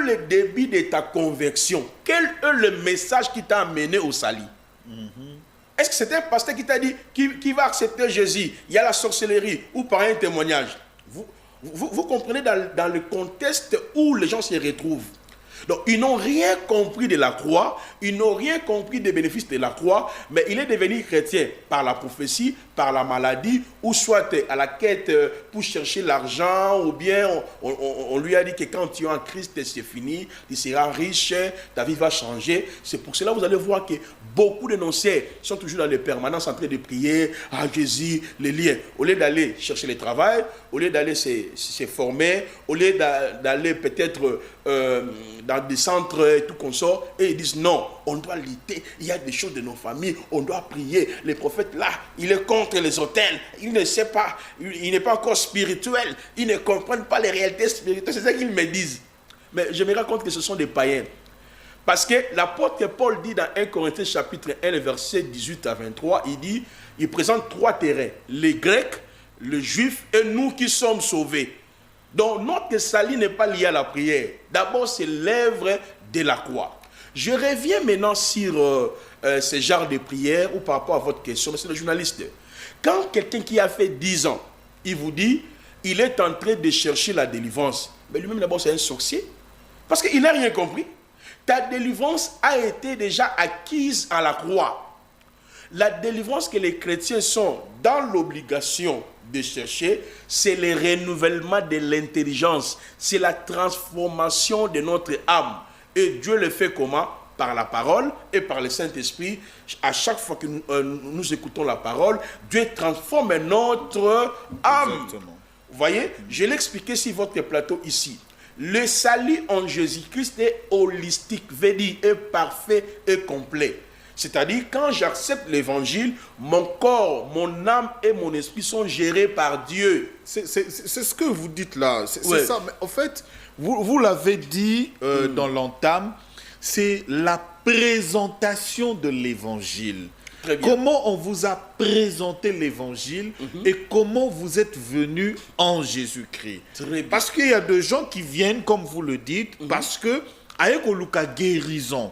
le début de ta conversion? Quel est le message qui t'a amené au salut? Est-ce que c'est un pasteur qui t'a dit qui va accepter Jésus? Il y a la sorcellerie ou par un témoignage. Vous comprenez dans le contexte où les gens se retrouvent. Donc, ils n'ont rien compris de la croix, ils n'ont rien compris des bénéfices de la croix, mais il est devenu chrétien par la prophétie, par la maladie, ou soit à la quête pour chercher l'argent, ou bien on lui a dit que quand tu es en Christ, c'est fini, tu seras riche, ta vie va changer. C'est pour cela que vous allez voir que beaucoup d'énoncés sont toujours dans les permanences en train de prier à Jésus, les liens. Au lieu d'aller chercher le travail, au lieu d'aller se former, au lieu d'aller peut-être dans des centres et tout qu'on sort, et ils disent non, on doit lutter, il y a des choses de nos familles, on doit prier. Les prophètes là, il est contre les autels, il ne sait pas, il n'est pas encore spirituel, ils ne comprennent pas les réalités spirituelles, c'est ça qu'ils me disent. Mais je me rends compte que ce sont des païens. Parce que l'apôtre Paul dit dans 1 Corinthiens chapitre 1, verset 18 à 23, il présente trois terrains, les Grecs, les Juifs et nous qui sommes sauvés. Donc notre salut n'est pas lié à la prière. D'abord, c'est l'œuvre de la croix. Je reviens maintenant sur ce genre de prière ou par rapport à votre question, c'est le journaliste. Quand quelqu'un qui a fait 10 ans, il vous dit, il est en train de chercher la délivrance, mais lui-même d'abord c'est un sorcier, parce qu'il n'a rien compris. Ta délivrance a été déjà acquise à la croix. La délivrance que les chrétiens sont dans l'obligation de chercher, c'est le renouvellement de l'intelligence, c'est la transformation de notre âme. Et Dieu le fait comment? Par la parole et par le Saint-Esprit. À chaque fois que nous écoutons la parole, Dieu transforme notre âme. Exactement. Vous voyez, je l'ai expliqué sur votre plateau ici. Le salut en Jésus-Christ est holistique, veut dire est parfait et complet. C'est-à-dire, quand j'accepte l'évangile, mon corps, mon âme et mon esprit sont gérés par Dieu. C'est ce que vous dites là. C'est Ouais. ça. Mais en fait, vous l'avez dit dans l'entame, c'est la présentation de l'évangile. Très bien. Comment on vous a présenté l'évangile et comment vous êtes venu en Jésus-Christ. Très bien. Parce qu'il y a des gens qui viennent, comme vous le dites, parce que avec Oluka guérison.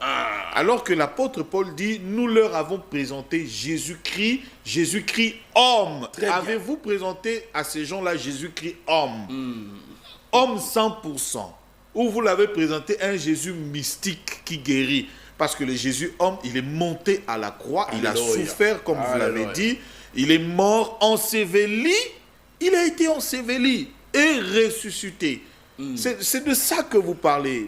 Alors que l'apôtre Paul dit, nous leur avons présenté Jésus-Christ, Jésus-Christ homme. Très bien. Avez-vous présenté à ces gens-là Jésus-Christ homme? Homme 100%. Ou vous l'avez présenté un Jésus mystique qui guérit? Parce que le Jésus homme, il est monté à la croix, il a Alléluia. souffert, comme vous l'avez Alléluia. dit, il est mort, enseveli, il a été enseveli et ressuscité. C'est de ça que vous parlez.